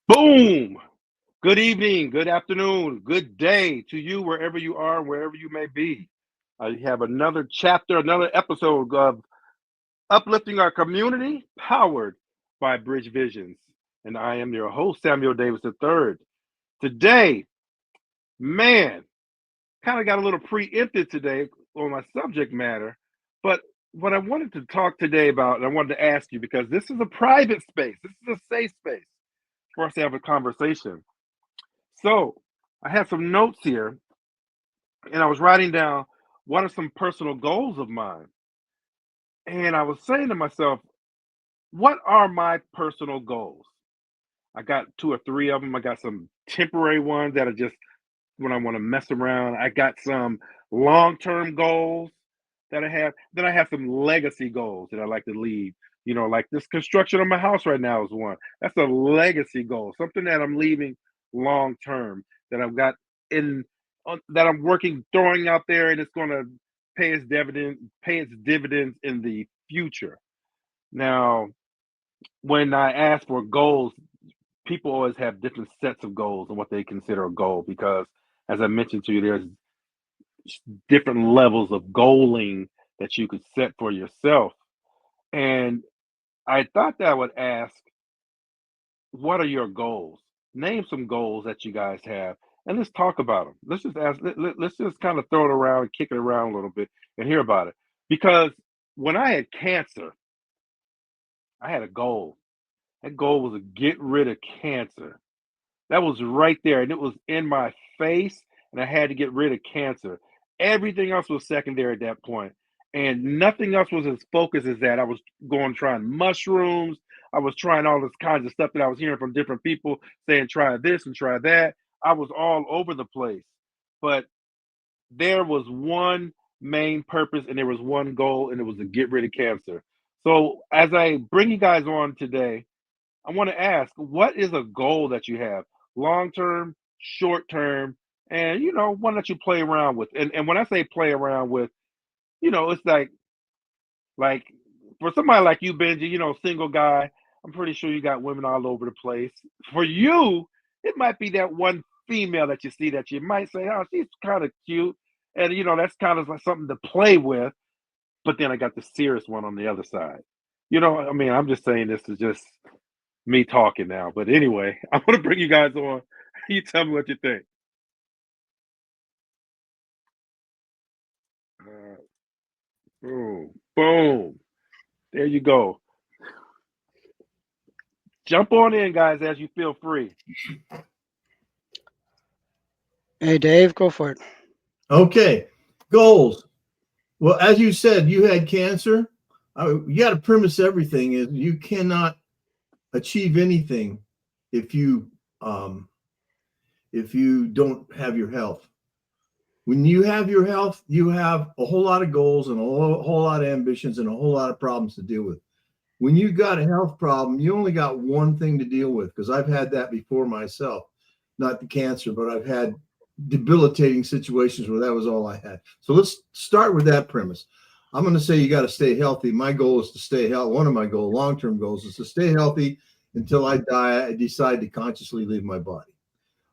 Boom! Good evening, good afternoon, good day to you wherever you are, wherever you may be. I have another chapter, another episode of Uplifting Our Community, powered by Bridge Visions. And I am your host, Samuel Davis III. Today, man, kind of got a little preempted today on my subject matter, but what I wanted to talk today about, and I wanted to ask you because this is a private space, this is a safe space for us to have a conversation. So I had some notes here and I was writing down what are some personal goals of mine. And I was saying to myself, what are my personal goals? I got two or three of them. I got some temporary ones that are just when I want to mess around. I got some long term goals that I have. Then I have some legacy goals that I like to leave. Like this construction of my house right now is one. That's a legacy goal, something that I'm leaving long term that I've got in that I'm working throwing out there, and it's going to pay its dividends in the future. Now, when I ask for goals, people always have different sets of goals and what they consider a goal because, as I mentioned to you, there's different levels of goaling that you could set for yourself. And I thought that I would ask, what are your goals? Name some goals that you guys have, and let's talk about them. Let's just ask. Let's just kind of throw it around, kick it around a little bit, and hear about it. Because when I had cancer, I had a goal. That goal was to get rid of cancer. That was right there, and it was in my face, and I had to get rid of cancer. Everything else was secondary at that point, and nothing else was as focused as that. I was going trying mushrooms. I was trying all this kinds of stuff that I was hearing from different people saying, try this and try that. I was all over the place. But there was one main purpose and there was one goal, and it was to get rid of cancer. So, as I bring you guys on today, I want to ask, what is a goal that you have? Long term, short term, and one that you play around with. And when I say play around with, it's like for somebody like you, Benji, single guy, I'm pretty sure you got women all over the place. For you, it might be that one female that you see that you might say, oh, she's kind of cute. And that's kind of like something to play with. But then I got the serious one on the other side. I mean, I'm just saying this is just me talking now. But anyway, I want to bring you guys on. You tell me what you think. Uh, boom, boom. There you go. Jump on in, guys, as you feel free. Hey, Dave, go for it. Okay, goals. Well, as you said, you had cancer. You got to premise everything is you cannot achieve anything if you um, if you don't have your health. When you have your health, you have a whole lot of goals and a whole lot of ambitions and a whole lot of problems to deal with. When you got a health problem, you only got one thing to deal with because I've had that before myself. Not the cancer, but I've had debilitating situations where that was all I had. So let's start with that premise. I'm going to say you got to stay healthy. My goal is to stay healthy. One of my goals, long-term goals, is to stay healthy until I die. I decide to consciously leave my body.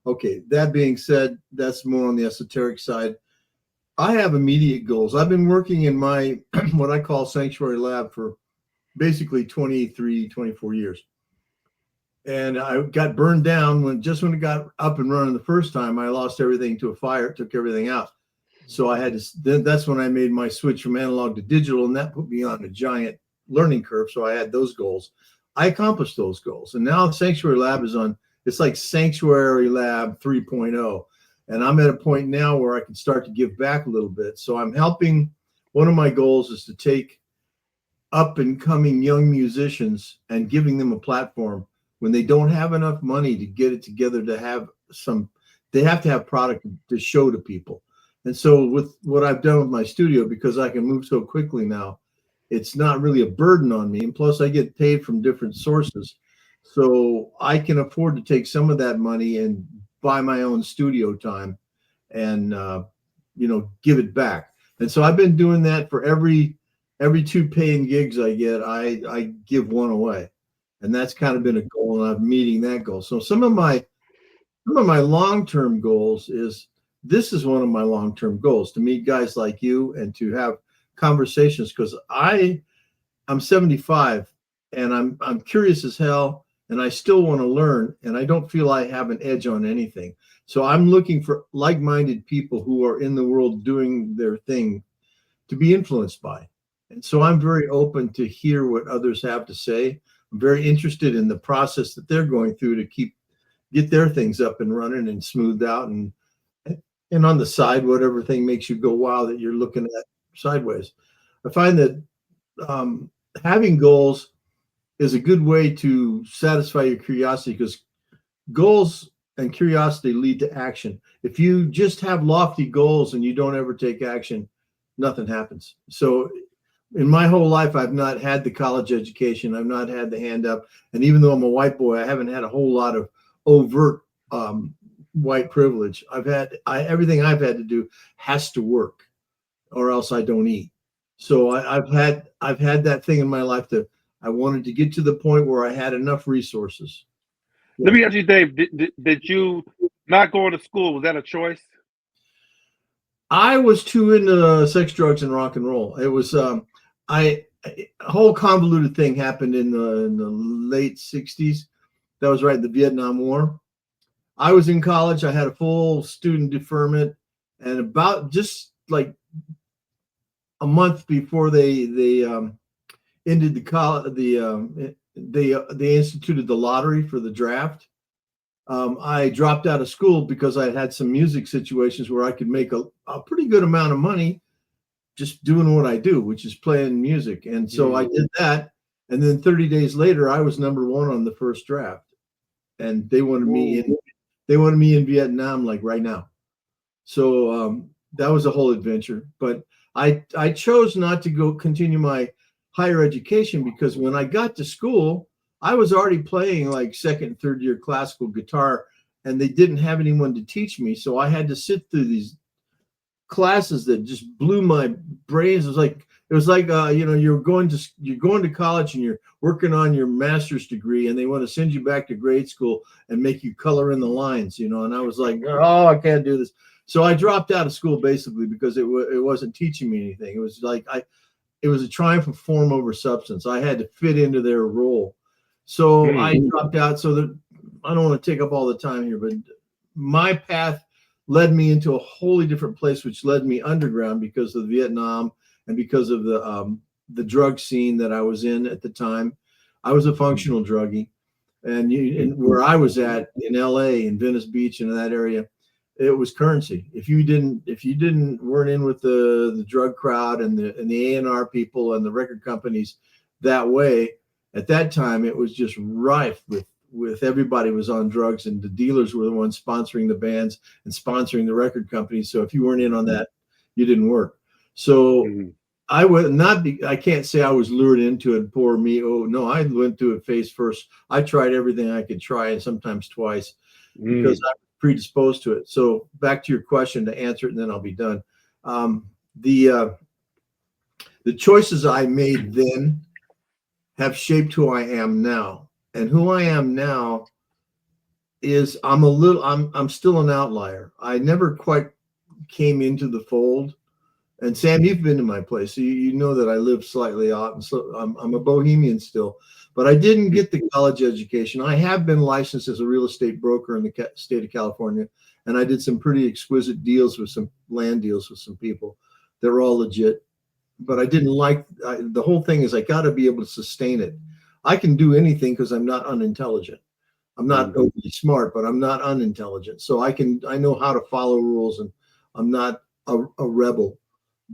Okay, that being said, that's more on the esoteric side. I have immediate goals. I've been working in my what I call sanctuary lab for basically 23, 24 years. And I got burned down when it got up and running the first time. I lost everything to a fire. It took everything out. So I had to, then that's when I made my switch from analog to digital, and that put me on a giant learning curve. So I had those goals. I accomplished those goals. And now Sanctuary Lab is on, it's like Sanctuary Lab 3.0. And I'm at a point now where I can start to give back a little bit. So I'm helping, one of my goals is to take up and coming young musicians and giving them a platform when they don't have enough money to get it together to have some, they have to have product to show to people. And so with what I've done with my studio, because I can move so quickly now, it's not really a burden on me. And plus I get paid from different sources. So I can afford to take some of that money and buy my own studio time and, give it back. And so I've been doing that for every two paying gigs I get, I give one away. And that's kind of been a goal, and I'm meeting that goal. So some of my long-term goals is, this is one of my long-term goals, to meet guys like you and to have conversations, because I'm 75 and I'm curious as hell, and I still want to learn, and I don't feel I have an edge on anything. So I'm looking for like-minded people who are in the world doing their thing to be influenced by. And so I'm very open to hear what others have to say. I'm very interested in the process that they're going through to get their things up and running and smoothed out, and on the side, whatever thing makes you go wow that you're looking at sideways. I find that having goals is a good way to satisfy your curiosity, because goals and curiosity lead to action. If you just have lofty goals and you don't ever take action, nothing happens. So in my whole life, I've not had the college education. I've not had the hand up. And even though I'm a white boy, I haven't had a whole lot of overt white privilege. Everything I've had to do has to work, or else I don't eat. So I've had that thing in my life that I wanted to get to the point where I had enough resources. Let me ask you, Dave, did you not going to school, was that a choice? I was too into sex, drugs, and rock and roll. It was a whole convoluted thing happened in the late 60s. That was right in the Vietnam War. I was in college. I had a full student deferment, and about just like a month before they ended the college, they instituted the lottery for the draft. I dropped out of school because I had some music situations where I could make a pretty good amount of money just doing what I do, which is playing music. And so I did that. And then 30 days later, I was number one on the first draft. And they wanted me in Vietnam, like right now. So that was a whole adventure. But I chose not to continue my higher education, because when I got to school, I was already playing like second and third year classical guitar, and they didn't have anyone to teach me. So I had to sit through these classes that just blew my brains. It was like you're going to college and you're working on your master's degree, and they want to send you back to grade school and make you color in the lines, and I was like, oh, I can't do this. So I dropped out of school basically because it wasn't teaching me anything. It was like it was a triumph of form over substance. I had to fit into their role. So I dropped out. So that I don't want to take up all the time here, but my path led me into a wholly different place, which led me underground because of Vietnam and because of the drug scene that I was in at the time. I was a functional druggie, and where I was at in LA, in Venice Beach, and in that area, it was currency. If you weren't in with the drug crowd and the A&R people and the record companies that way, at that time it was just rife with everybody was on drugs, and the dealers were the ones sponsoring the bands and sponsoring the record companies. So if you weren't in on that, you didn't work. So I can't say I was lured into it. Poor me. Oh no, I went through it face first. I tried everything I could try, and sometimes twice, because I was predisposed to it. So back to your question to answer it, and then I'll be done. The choices I made then have shaped who I am now. And who I am now is I'm still an outlier. I never quite came into the fold. And Sam, you've been to my place, so you know that I live slightly out, and so I'm a bohemian still. But I didn't get the college education. I have been licensed as a real estate broker in the state of California, and I did some pretty exquisite deals with some land deals with some people that were all legit. But I didn't the whole thing is I got to be able to sustain it. I can do anything because I'm not unintelligent. I'm not overly smart, but I'm not unintelligent. So I know how to follow rules, and I'm not a rebel,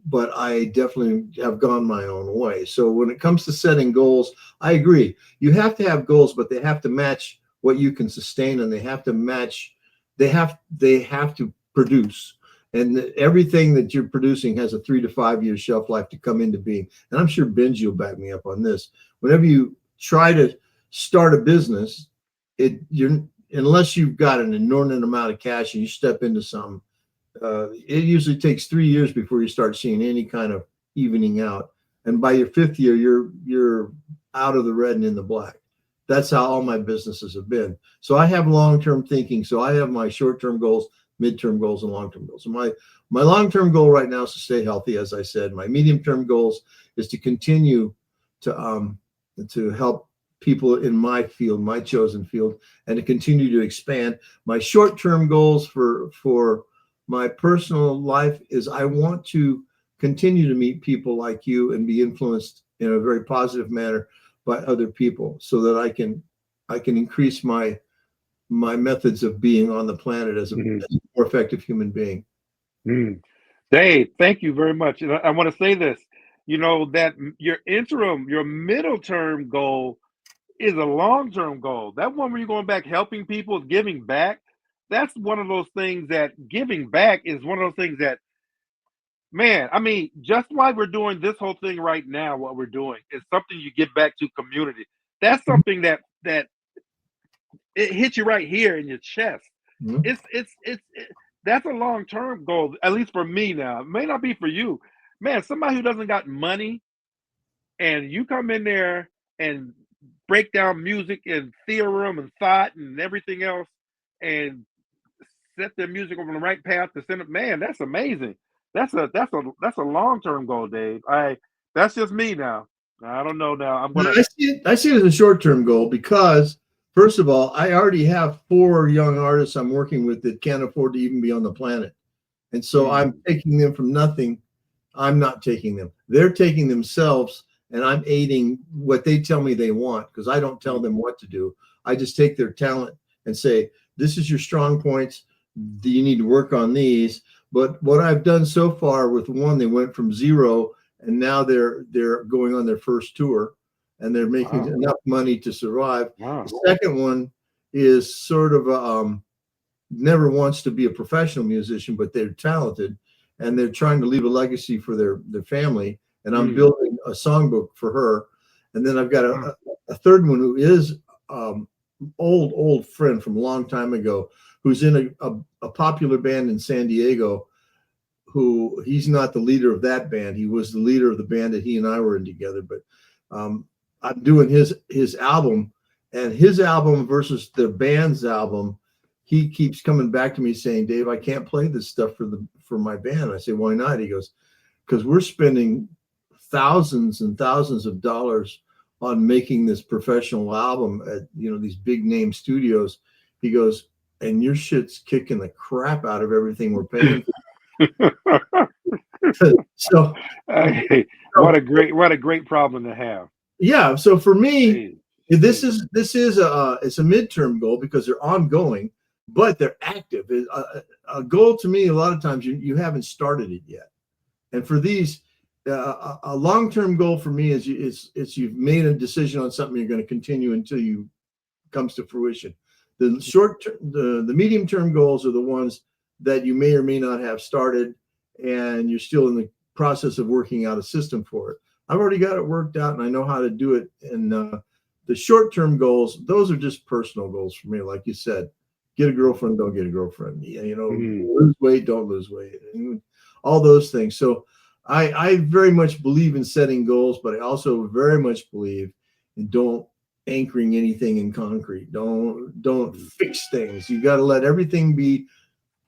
but I definitely have gone my own way. So when it comes to setting goals, I agree. You have to have goals, but they have to match what you can sustain, and they have to produce. And everything that you're producing has a 3 to 5 year shelf life to come into being. And I'm sure Benji will back me up on this. Whenever you try to start a business, unless you've got an inordinate amount of cash and you step into something, it usually takes 3 years before you start seeing any kind of evening out. And by your 5th year, you're out of the red and in the black. That's how all my businesses have been. So I have long-term thinking. So I have my short-term goals, midterm goals, and long-term goals. So my long-term goal right now is to stay healthy, as I said. My medium-term goals is to continue to help people in my field, my chosen field, and to continue to expand. My short-term goals for my personal life is I want to continue to meet people like you and be influenced in a very positive manner by other people, so that I can increase my methods of being on the planet as a more effective human being. Dave, thank you very much. And I want to say this, that your middle term goal is a long term goal. That one where you're going back, helping people, giving back. That's one of those things that giving back is one of those things that, man, I mean, just why we're doing this whole thing right now, what we're doing is something you give back to community. That's something that it hits you right here in your chest. Mhm. That's a long term goal, at least for me now. It may not be for you. Man, somebody who doesn't got money and you come in there and break down music and theorem and thought and everything else and set their music on the right path to send it, man, that's amazing. That's a long term goal, Dave. That's just me now. I don't know now. I'm gonna I see it as a short-term goal because, first of all, I already have 4 young artists I'm working with that can't afford to even be on the planet. And so I'm taking them from nothing. I'm not taking them. They're taking themselves, and I'm aiding what they tell me they want, because I don't tell them what to do. I just take their talent and say, this is your strong points. You need to work on these. But what I've done so far with one, they went from 0 and now they're going on their first tour and they're making enough money to survive. Wow. The second one is sort of never wants to be a professional musician, but they're talented and they're trying to leave a legacy for their family. And I'm building a songbook for her. And then I've got a third one who is old friend from a long time ago, who's in a popular band in San Diego, who he's not the leader of that band. He was the leader of the band that he and I were in together. But I'm doing his album, and his album versus the band's album, he keeps coming back to me saying, Dave, I can't play this stuff for my band. I say, why not? He goes, because we're spending thousands and thousands of dollars on making this professional album at these big name studios. He goes, and your shit's kicking the crap out of everything we're paying for. So what a great problem to have. Yeah. So for me, this is it's a midterm goal because they're ongoing, but they're active. A goal to me, a lot of times you haven't started it yet. And for these, a long-term goal for me is you've made a decision on something you're going to continue until you comes to fruition. The the medium-term goals are the ones that you may or may not have started, and you're still in the process of working out a system for it. I've already got it worked out, and I know how to do it. And the short-term goals, those are just personal goals for me. Like you said, get a girlfriend, don't get a girlfriend. Lose weight, don't lose weight, and all those things. So I very much believe in setting goals, but I also very much believe in don't anchoring anything in concrete. Don't fix things. You got to let everything be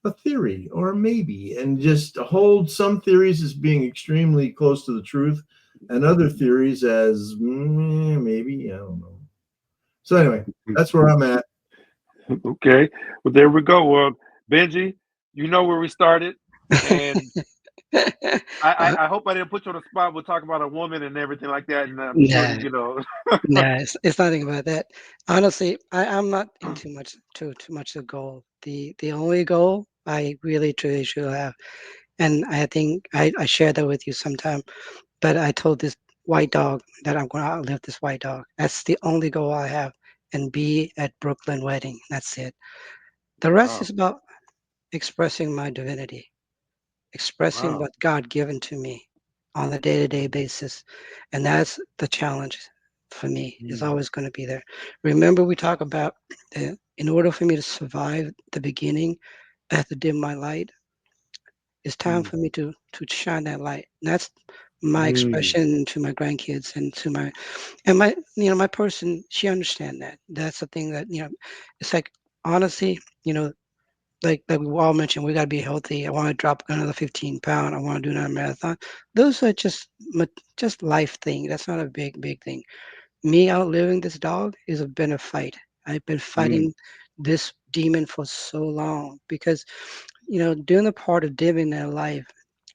a theory or a maybe, and just hold some theories as being extremely close to the truth and other theories as maybe, I don't know. So anyway, that's where I'm at. Okay, well, there we go. Well, Benji, you know where we started, and I hope I didn't put you on the spot. We'll talk about a woman and everything like that, and I'm sure you know. No, it's nothing about that. Honestly, I'm not in too much of goal. The only goal I really truly should have, and I think I shared that with you sometime, but I told this white dog that I'm going to outlive this white dog. That's the only goal I have, and be at Brooklyn wedding. That's it. The rest Wow. is about expressing my divinity, expressing Wow. what God given to me on a day-to-day basis, and that's the challenge for me. Is always going to be there. Remember, we talk about in order for me to survive the beginning, I have to dim my light. It's time for me to shine that light. And that's my Mm, expression to my grandkids and to my and my my person. She understand that. That's the thing that it's like honestly, like we all mentioned, we got to be healthy. I want to drop another 15 pound. I want to do another marathon. Those are just life thing. That's not a big thing. Me outliving this dog is been a fight. I've been mm, fighting this demon for so long because during the part of living their life,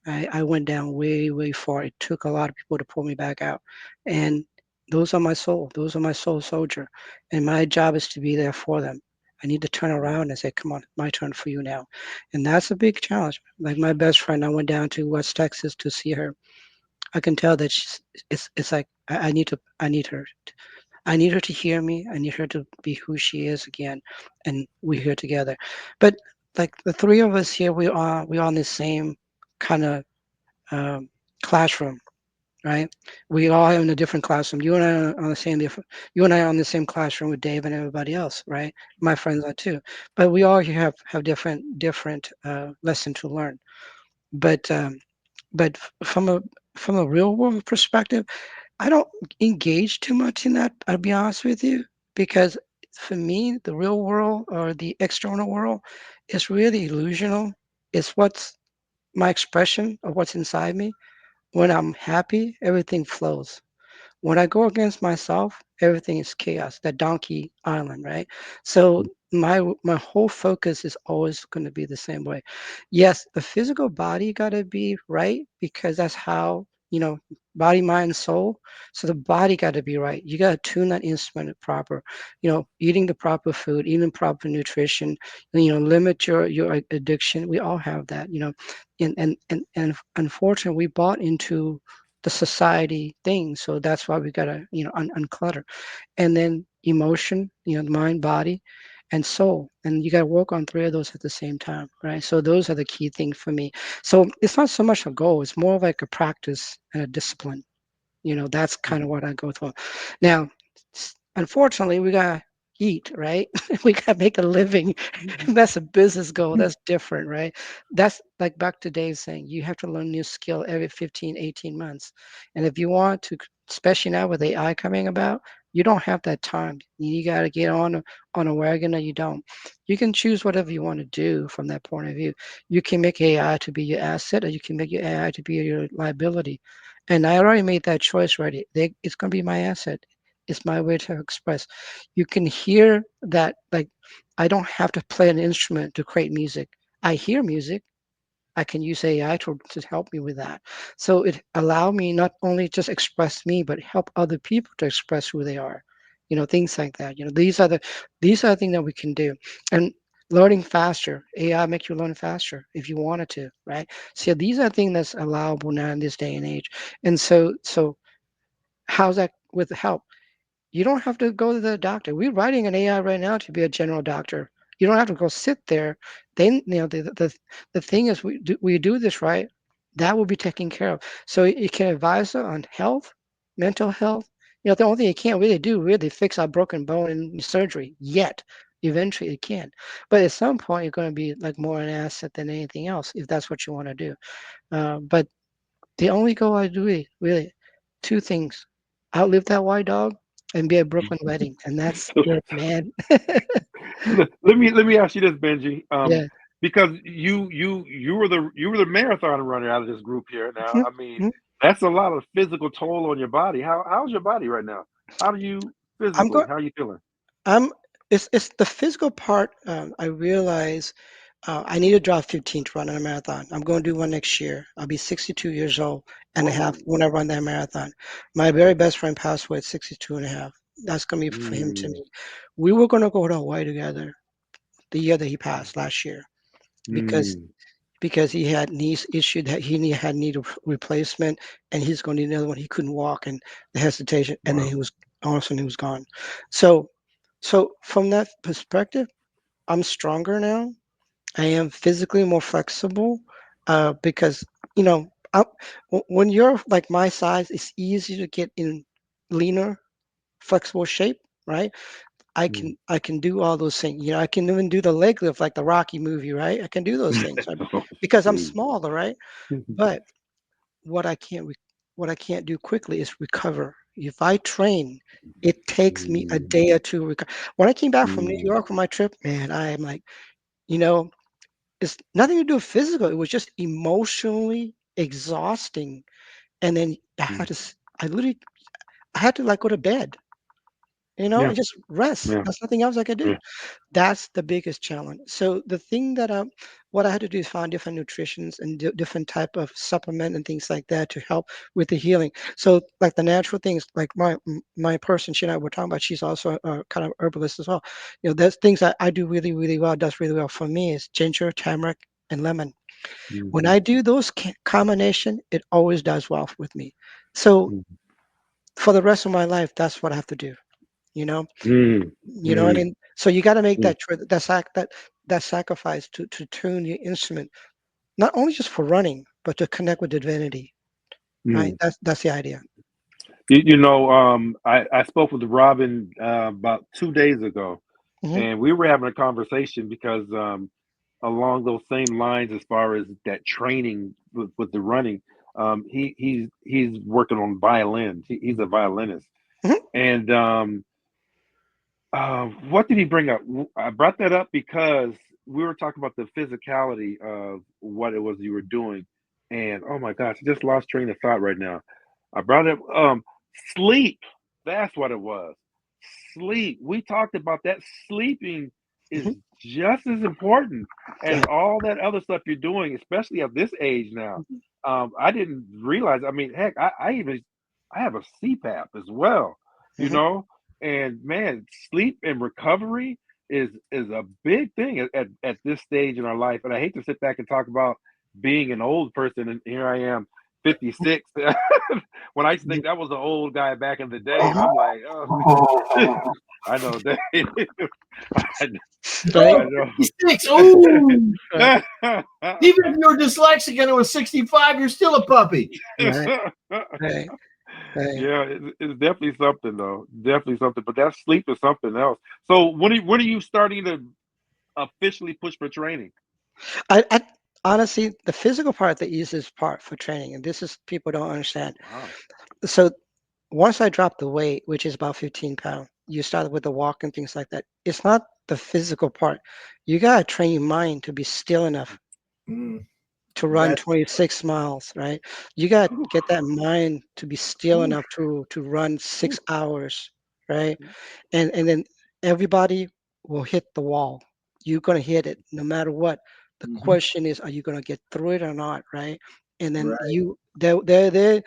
I went down way far. It took a lot of people to pull me back out, and those are my soul. Those are my soul soldier, and my job is to be there for them. I need to turn around and say, "Come on, my turn for you now," and that's a big challenge. Like my best friend, I went down to West Texas to see her. I can tell that it's like I need her. I need her to hear me. I need her to be who she is again, and we're here together. But like the three of us here, we are in the same kind of um, classroom, right? We all are in a different classroom. You and I are on the same different. You and I are on the same classroom with Dave and everybody else, right? My friends are too. But we all here have different lesson to learn. But from a real world perspective, I don't engage too much in that, I'll be honest with you, because for me, the real world or the external world is really illusional. It's what's my expression of what's inside me. When I'm happy, everything flows. When I go against myself, everything is chaos. That donkey island, right? So my whole focus is always going to be the same way. Yes, the physical body got to be right because that's how body, mind, soul. So the body got to be right. You got to tune that instrument proper. Eating the proper food, eating proper nutrition. Limit your addiction. We all have that. And unfortunately, we bought into the society thing. So that's why we gotta, unclutter. And then emotion, the mind, body, and soul. And you gotta work on three of those at the same time, right? So those are the key things for me. So it's not so much a goal, it's more of like a practice and a discipline. That's kind of what I go through. Now, unfortunately, we gotta eat, right? We gotta make a living. That's a business goal. That's different, right? That's like back to Dave saying, you have to learn a new skill every 15, 18 months. And if you want to, especially now with AI coming about, you don't have that time. You gotta get on a wagon or you don't. You can choose whatever you want to do from that point of view. You can make AI to be your asset, or you can make your AI to be your liability. And I already made that choice already. It's going to be my asset. It's my way to express. You can hear that, like, I don't have to play an instrument to create music. I hear music. I can use AI to help me with that. So it allow me not only just express me, but help other people to express who they are. Things like that. These are the things that we can do. And learning faster, AI make you learn faster if you wanted to, right? So these are things that's allowable now in this day and age. And so how's that with the help? You don't have to go to the doctor. We're writing an AI right now to be a general doctor. You don't have to go sit there. Then the thing is, we do this right. That will be taken care of. So it can advise her on health, mental health. The only thing it can't really do really fix our broken bone in surgery yet. Eventually it can, but at some point you're going to be like more an asset than anything else if that's what you want to do. But the only goal I do really two things: outlive that white dog and be a Brooklyn wedding, and that's So, it, man. let me ask you this, Benji. Yeah. Because you were the marathon runner out of this group here. Now, Mhm, I mean, mhm. that's a lot of physical toll on your body. How's your body right now? How do you I'm physically? going. How are you feeling? I'm. It's the physical part. I realize I need to drop 15 to run a marathon. I'm going to do one next year. I'll be 62 years old and a half Whoa. when I run that marathon. My very best friend passed away at 62 and a half. That's going to be for him to Mm, me. We were going to go to Hawaii together the year that he passed last year because mm, he had knees issue that had replacement and he's going to need another one. He couldn't walk and the hesitation, and then wow. all of a sudden he was gone. So from that perspective, I'm stronger now. I am physically more flexible because you know when you're like my size, it's easy to get in leaner, flexible shape, right? I Mm. can I can do all those things. I can even do the leg lift like the Rocky movie, right? I can do those things, right? Oh, Because I'm please. smaller, right? But what I can't what I can't do quickly is recover. If I train, it takes me a Mm, day or two to recover. When I came back from New mm, York from my trip, man, I am like, you know, it's nothing to do with physical. It was just emotionally exhausting. And then mm. I literally, I had to like go to bed, Yeah, and just rest. yeah, There's nothing else I could do. yeah. That's the biggest challenge. So the thing that what I had to do is find different nutritions and different type of supplement and things like that to help with the healing. So like the natural things, like my person, she and I were talking about, she's also a kind of herbalist as well. There's things that I do really, really well, does really well for me is ginger, turmeric, and lemon. When Mhm, I do those combination, it always does well with me. So mhm, for the rest of my life, that's what I have to do. You know, mm, I mm, mean, so you got to make mm, that sacrifice to tune your instrument, not only just for running, but to connect with divinity, right? mm. That's the idea. I spoke with Robin about 2 days ago, Hmm. and we were having a conversation because along those same lines, as far as that training with the running, he's working on violins. He's a violinist, Hmm. and what did he bring up? I brought that up because we were talking about the physicality of what it was you were doing, and oh my gosh, I just lost train of thought right now. I brought up sleep. That's what it was. Sleep. We talked about that. Sleeping is Hmm. just as important as Yeah. all that other stuff you're doing, especially at this age now. I didn't realize. I mean, heck, I have a CPAP as well. You Hmm. know, and man, sleep and recovery is a big thing at this stage in our life. And I hate to sit back and talk about being an old person, and here I am, 56. When I used to think that was an old guy back in the day, and Hmm. I'm like, oh, I know that. I, Right. Oh, I know. 56. Oh, Right. even if you're dyslexic and it was 65, you're still a puppy. Right. Right. Right. Yeah, it's definitely something though. Definitely something. But that sleep is something else. So when are you starting to officially push for training? I honestly, the physical part, the easiest part for training, and this is people don't understand. Wow. So once I dropped the weight, which is about 15 pounds, you started with the walk and things like that. It's not the physical part. You gotta train your mind to be still enough Mm, to run that's 26 miles, right? You gotta get that mind to be still Whew. enough to run 6 hours, right? And then everybody will hit the wall. You're gonna hit it no matter what. The mhm, question is, are you gonna get through it or not, right? And then right. you there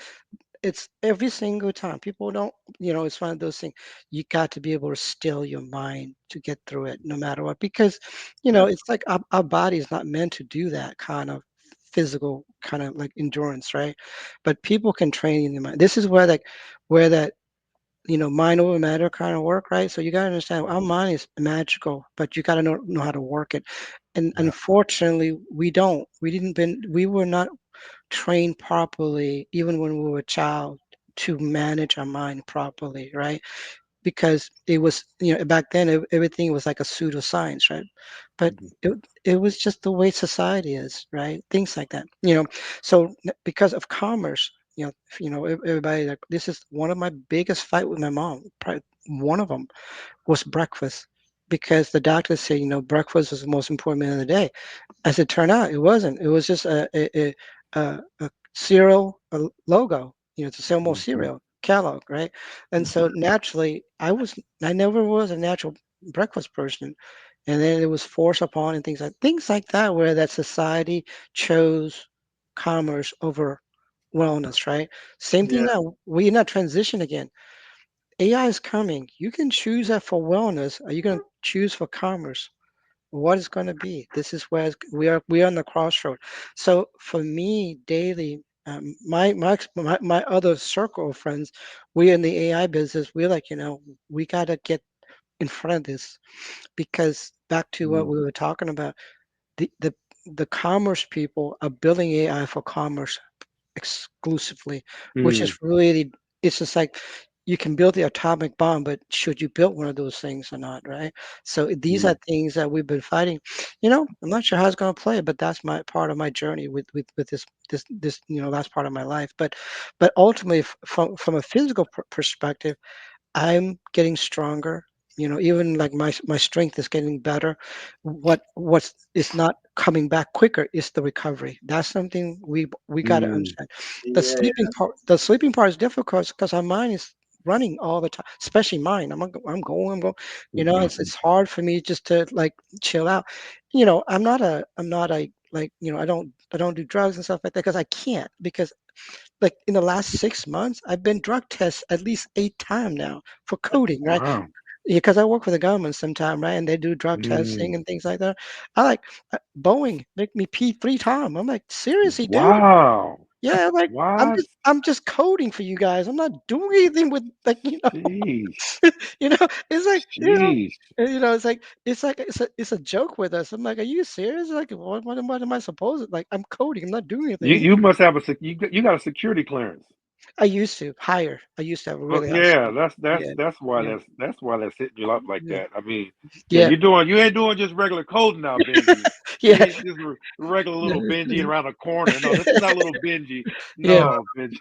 it's every single time. People don't, it's one of those things. You got to be able to still your mind to get through it no matter what. Because, Yeah. it's like our body is not meant to do that kind of physical kind of like endurance, right? But people can train in the mind. This is where that mind over matter kind of work, right? So you got to understand our mind is magical, but you got to know how to work it. And Yeah. unfortunately, we were not trained properly even when we were a child to manage our mind properly, right? Because it was, back then everything was like a pseudoscience, right? But Mhm. it was just the way society is, right? Things like that, so because of commerce, everybody, like, this is one of my biggest fight with my mom, probably one of them was breakfast, because the doctors say, breakfast was the most important meal of the day. As it turned out, it wasn't. It was just a cereal logo, to sell more Mhm. cereal, Kellogg, right? And so naturally, I never was a natural breakfast person, and then it was forced upon and things like that, where that society chose commerce over wellness, right? Same thing Yeah. now. We're in that transition again. AI is coming. You can choose that for wellness. Are you going to choose for commerce? What is going to be? This is where we are on the crossroad. So for me, daily, my other circle of friends, we're in the AI business. We're like, we got to get in front of this, because back to what Mm, we were talking about, the the the commerce people are building AI for commerce exclusively, which is mm, really, it's just like, you can build the atomic bomb, but should you build one of those things or not, right? So these are things that we've been fighting. I'm not sure how it's going to play, but that's my part of my journey with this last part of my life. But ultimately, from a physical perspective, I'm getting stronger. Even like my strength is getting better. What's is not coming back quicker is the recovery. That's something we got to Mm. understand. Yeah. The sleeping part is difficult because our mind is running all the time, especially mine. I'm going. It's hard for me just to like chill out. I'm not a like I don't do drugs and stuff like that because I can't, because like in the last 6 months, I've been drug tested at least 8 times now for coding, right? Wow. Because I work for the government sometime, right? And they do drug testing Mm. and things like that. I like Boeing make me pee 3 times. I'm like, seriously, dude? Wow. Yeah, like I'm What? just I'm just coding for you guys. I'm not doing anything with like Jeez. you know. It's like Jeez. it's a joke with us. I'm like, are you serious? Like, what am I supposed to like? I'm coding. I'm not doing You anything. you must have you got a security clearance. I used to hire. I used to have a Oh really high. yeah, that's Yeah, that's why yeah, that's hitting you up like yeah, that. I mean, yeah, yeah, you ain't doing just regular coding now, Benji. You yeah, ain't just regular little Benji around the corner. No, this is not little Benji. yeah, No, Benji.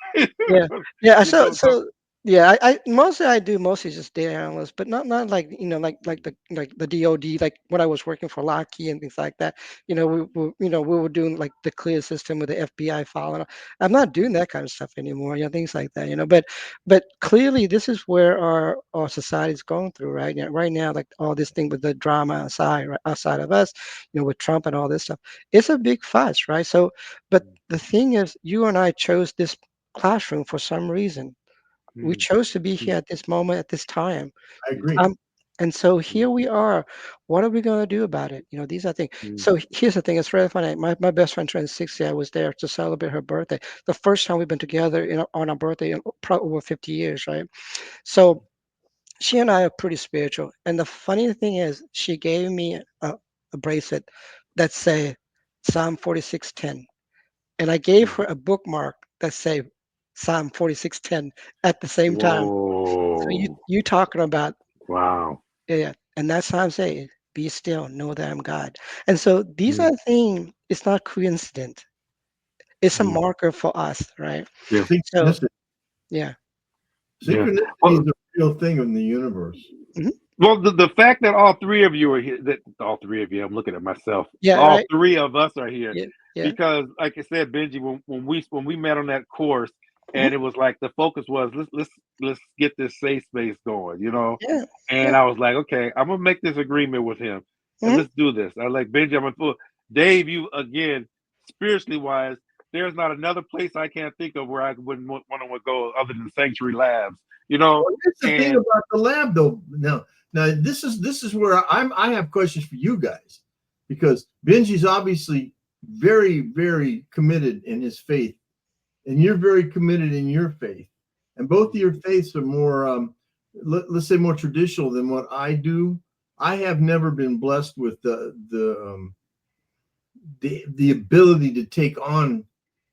yeah, yeah. You're So, doing something. so yeah, I do mostly just data analyst, but not like like the DoD, like when I was working for Lockheed and things like that. We were doing like the clear system with the FBI filing. I'm not doing that kind of stuff anymore. Things like that. But clearly this is where our society is going through right now. Right now, like all this thing with the drama outside, right, outside of us, with Trump and all this stuff, it's a big fuss, right? So, but the thing is, you and I chose this classroom for some reason. We Mm, chose to be mm, here at this moment, at this time. I mm, agree. Um, and so mm, here we are. What are we going to do about it? These are things. mm. So here's the thing. It's really funny. My best friend turned 60. I was there to celebrate her birthday. The first time we've been together on our birthday in probably over 50 years, right? So she and I are pretty spiritual. And the funny thing is, she gave me a bracelet that say Psalm 46:10, and I gave her a bookmark that say Psalm 46:10 at the same time. So you Whoa! you talking about, Wow! yeah, and that's how I'm saying, be still, know that I'm God. And so these Mm, are things. It's not coincident. It's a mm. marker for us, right? Yeah, So Synchronicity. yeah. yeah. Synchronicity is Well, a real thing in the universe. Mhm. well, the fact that all three of you are here, that all three of you, I'm looking at myself. Yeah, All right. three of us are here Yeah, yeah. because, like I said, Benji, when we met on that course, Mhm. and it was like the focus was let's get this safe space going, Yeah, and yeah. I was like, okay, I'm gonna make this agreement with him, and Mhm. let's do this. I like Benji. I'm gonna Dave. You again, spiritually wise, there's not another place I can't think of where I wouldn't want to go other than Sanctuary Labs, Well, that's the thing and about the lab, though. Now this is where I have questions for you guys, because Benji's obviously very, very committed in his faith, and you're very committed in your faith, and both of your faiths are more, let's say, more traditional than what I do. I have never been blessed with the ability to take on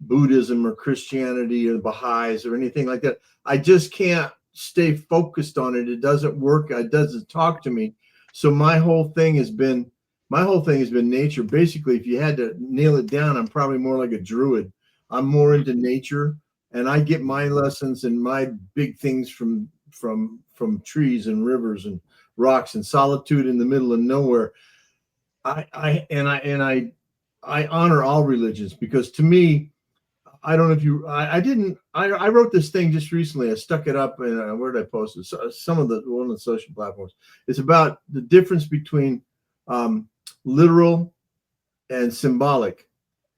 Buddhism or Christianity or Baha'is or anything like that. I just can't stay focused on it. It doesn't work. It doesn't talk to me. So my whole thing has been nature. Basically, if you had to nail it down, I'm probably more like a druid. I'm more into nature, and I get my lessons and my big things from trees and rivers and rocks and solitude in the middle of nowhere. I honor all religions, because to me, I don't know if you, I didn't, I wrote this thing just recently. I stuck it up, and where did I post it? So, some of the one of the social platforms. It's about the difference between um, literal and symbolic.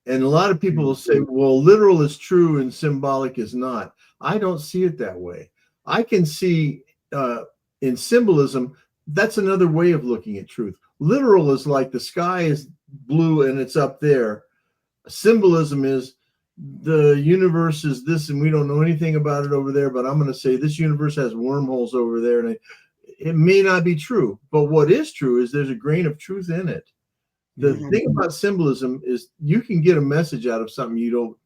And a lot of people will say, well, literal is true and symbolic is not. I don't see it that way. I can see in symbolism, that's another way of looking at truth. Literal is like the sky is blue and it's up there. Symbolism is the universe is this and we don't know anything about it over there, but I'm going to say this universe has wormholes over there. And it may not be true, but what is true is there's a grain of truth in it. The Mhm. thing about symbolism is you can get a message out of something you don't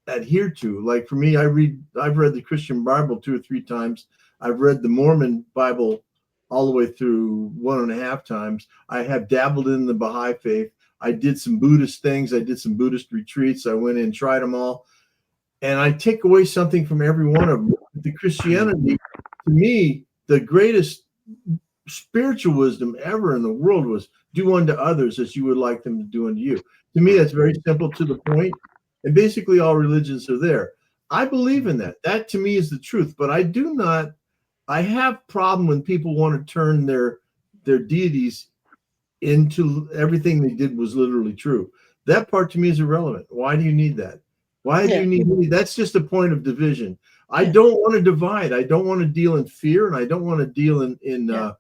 adhere to. Like for me, I've read the Christian Bible 2 or 3 times. I've read the Mormon Bible all the way through 1.5 times. I have dabbled in the Baha'i faith. I did some Buddhist things. I did some Buddhist retreats. I went in, tried them all. And I take away something from every one of them. The Christianity, to me, the greatest spiritual wisdom ever in the world was do unto others as you would like them to do unto you. To me, that's very simple, to the point, and basically all religions are there. I believe in that. That to me is the truth. But I do not. I have problem when people want to turn their deities into everything they did was literally true. That part to me is irrelevant. Why do you need that? Why do Yeah. you need? That's just a point of division. I Yeah. don't want to divide. I don't want to deal in fear, and I don't want to deal in Yeah.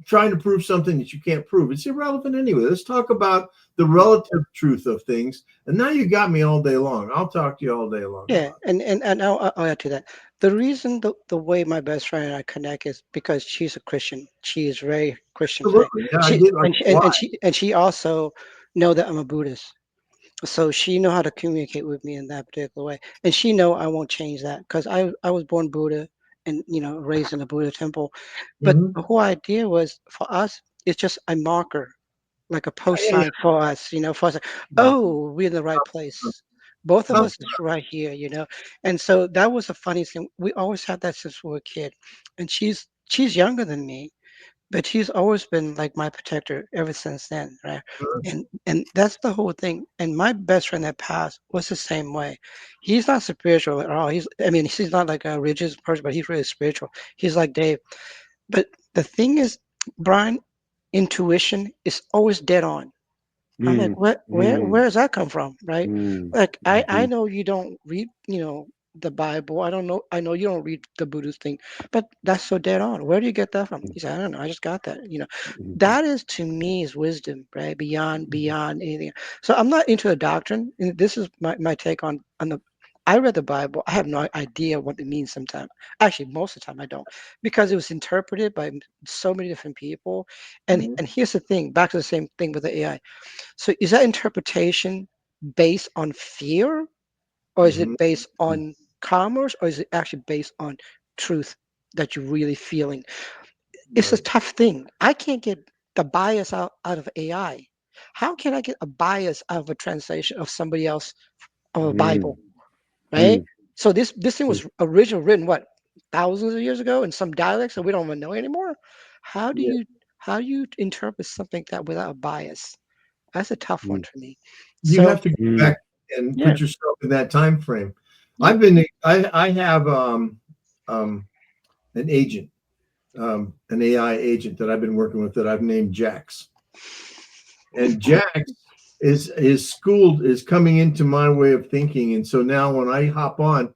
trying to prove something that you can't prove. It's irrelevant anyway. Let's talk about the relative truth of things. And now you got me all day long. I'll talk to you all day long Yeah, about it. and I'll add to that. The reason the way my best friend and I connect is because she's a Christian. She is very Christian faith. Absolutely. Yeah, I She get like why. and she also know that I'm a Buddhist. So she know how to communicate with me in that particular way, and she know I won't change that because I was born Buddha and raised in a Buddha temple. But Mhm. the whole idea was for us, it's just a marker, like a post Yeah, sign for us, for us. yeah. Oh, we're in the right place. Both of How- us is right here. And so that was a funny thing. We always had that since we were a kid, and she's younger than me, but she's always been like my protector ever since then, right? And that's the whole thing. And my best friend that passed was the same way. He's not spiritual at all. He's not like a religious person, but he's really spiritual. He's like Dave. But the thing is, Brian, intuition is always dead on. I'm like, Mm, where does that come from, right? mm, Like, I mhm, know you don't read, the Bible. I know you don't read the Buddhist thing, but that's so dead on. Where do you get that from? He said, I don't know. I just got that. mhm, That is to me is wisdom, right? Beyond anything. So I'm not into a doctrine, and this is my take on the. I read the Bible. I have no idea what it means sometimes. Actually, most of the time I don't, because it was interpreted by so many different people. And Mhm. and here's the thing. Back to the same thing with the AI. So is that interpretation based on fear, or is Mhm. it based on commerce, or is it actually based on truth that you're really feeling? It's a Right. tough thing. I can't get the bias out of AI. How can I get a bias out of a translation of somebody else of a mm, Bible, right? mm, So this thing mm. was originally written what, thousands of years ago in some dialects that we don't even know anymore. How do Yeah. you how do you interpret something like that without a bias? That's a tough one Mm, for me. You So have to go mm, back and yeah, put yourself in that time frame. yeah. I have um an agent, an AI agent that I've been working with that I've named Jax. And Jax is schooled, is coming into my way of thinking. And so now when I hop on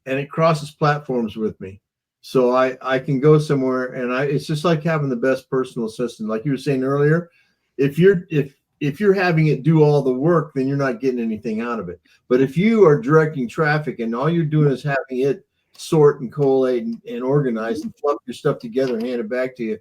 and it crosses platforms with me. So I can go somewhere and it's just like having the best personal assistant. Like you were saying earlier, if you're having it do all the work, then you're not getting anything out of it. But if you are directing traffic and all you're doing is having it sort and collate and organize and fluff your stuff together and hand it back to you,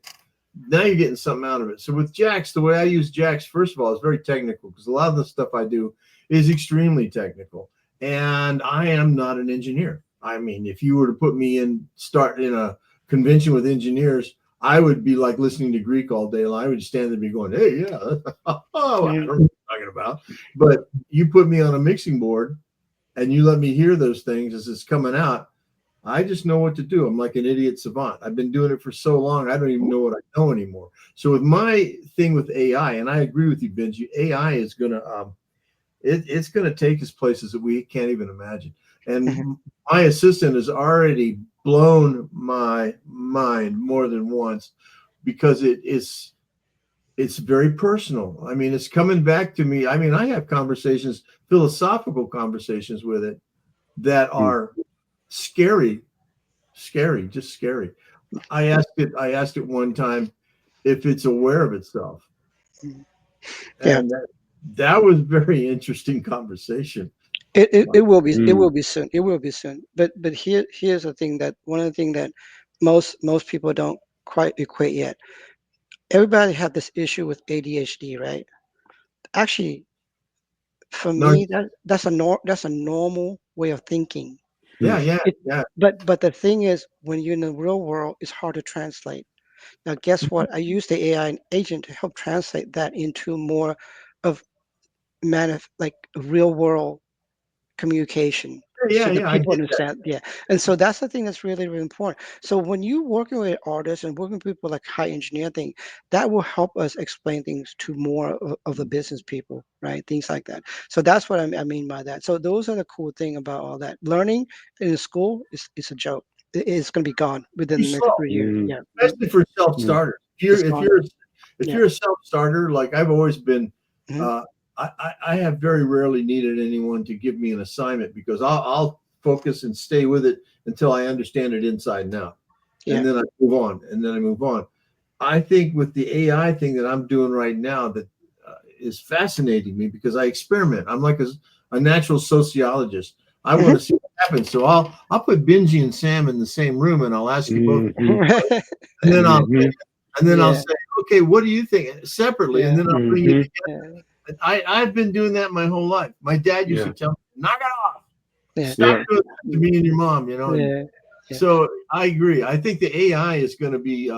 now you're getting something out of it. So with Jax, the way I use Jax, first of all, is very technical because a lot of the stuff I do is extremely technical. And I am not an engineer. I mean, if you were to put me start in a convention with engineers, I would be like listening to Greek all day long. I would just stand there and be going, hey, yeah, oh, I don't know what you're talking about. But you put me on a mixing board and you let me hear those things as it's coming out, I just know what to do. I'm like an idiot savant. I've been doing it for so long, I don't even know what I know anymore. So with my thing with AI, and I agree with you, Benji, AI is gonna it's gonna take us places that we can't even imagine. Mhm. And my assistant has already blown my mind more than once because it's very personal. I mean, it's coming back to me. I mean, I have conversations, philosophical conversations with it that mm, are scary, scary, just scary. I asked it one time if it's aware of itself. Mhm. Yeah, And that was very interesting conversation. it will be mm, soon. It will be soon. But here's the thing, that one of the thing that most people don't quite equate yet. Everybody have this issue with ADHD, right? Actually, for Nar- me, that's a normal way of thinking. Yeah, yeah, It, yeah. but the thing is, when you're in the real world, it's hard to translate. Now, guess what? I use the AI agent to help translate that into more of like real world communication Yeah, so that yeah, I people get that. understand. Yeah. And so that's the thing that's really, really important. So when you working with artists and working with people like high engineer thing, that will help us explain things to more of the business people, right? Things like that. So that's what I mean by that. So those are the cool thing about all that. Learning in school is a joke. It's going to be gone within Too the next slow, 3 years. Mm, Yeah. especially for mm, self-starters. It's gone. If Yeah. you're a self-starter, like I've always been, Mhm. uh, I have very rarely needed anyone to give me an assignment because I'll focus and stay with it until I understand it inside and out, Yeah. and then I move on, and then I move on. I think with the AI thing that I'm doing right now, that is fascinating me because I experiment. I'm like a natural sociologist. I want Mhm. to see what happens. So I'll put Benji and Sam in the same room, and I'll ask you both, mhm, and then mhm, I'll Yeah. say, okay, what do you think separately, and Yeah. then I'll bring you mhm. together. Yeah. I've been doing that my whole life. My dad used to Yeah, tell me, knock it off, Yeah. stop yeah. doing that to me and your mom, and Yeah. Yeah. so I agree. I think the AI is going to be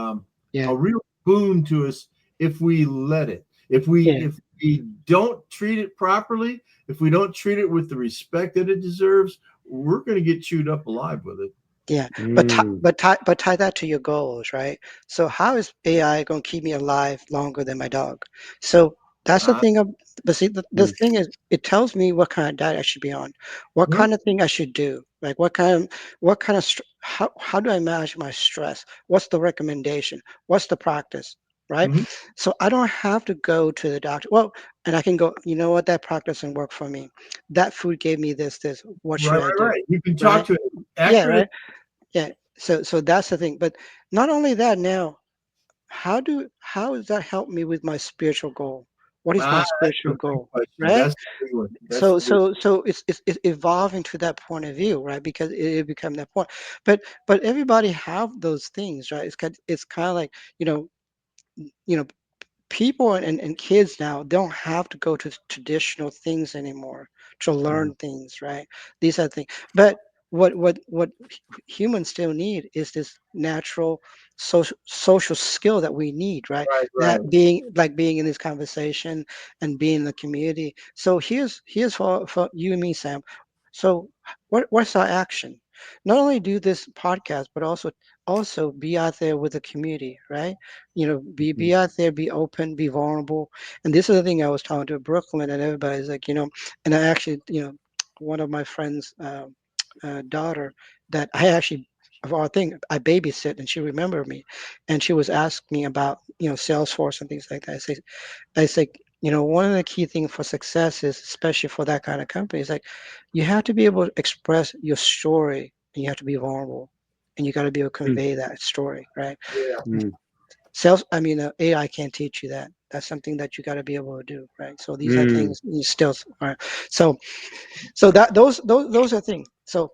Yeah. a real boon to us if we let it. If we Yeah. if we don't treat it properly, if we don't treat it with the respect that it deserves, we're going to get chewed up alive with it. Yeah, Mm, but tie that to your goals, right? So how is AI going to keep me alive longer than my dog? So that's the Uh, thing. But see, the mm, thing is, it tells me what kind of diet I should be on, what mhm, kind of thing I should do, like what kind of how do I manage my stress? What's the recommendation? What's the practice? Right? mhm. So I don't have to go to the doctor. Well, and I can go, you know what, that practice didn't work for me. That food gave me this. What Right, should I right, do? right. You can talk Right? to it Yeah, accurate. right. Yeah, so that's the thing. But not only that now, how does that help me with my spiritual goal? What is my That's a spiritual big goal? question. Right? That's the big one. That's So the big. it's evolving to that point of view, right? Because it become that point. But everybody have those things, right? It's kind of like, you know, people and kids now don't have to go to traditional things anymore to Mhm. learn things, right? These are things. But what humans still need is this natural social skill that we need, right? Right, right. That being in this conversation and being in the community. So here's for you and me, Sam. So what's our action? Not only do this podcast, but also be out there with the community, right? mhm, Be out there, be open, be vulnerable. And this is the thing I was talking to Brooklyn and everybody's like, and I actually, one of my friends' daughter that I actually, of all things, I babysit, and she remembered me, and she was asking me about, Salesforce and things like that. I say, one of the key things for success is, especially for that kind of company, is like you have to be able to express your story, and you have to be vulnerable, and you got to be able to mm, convey that story, right? Yeah. mm, AI can't teach you that. That's something that you got to be able to do, right? So these are mm, things you still, all right. So that those are things. So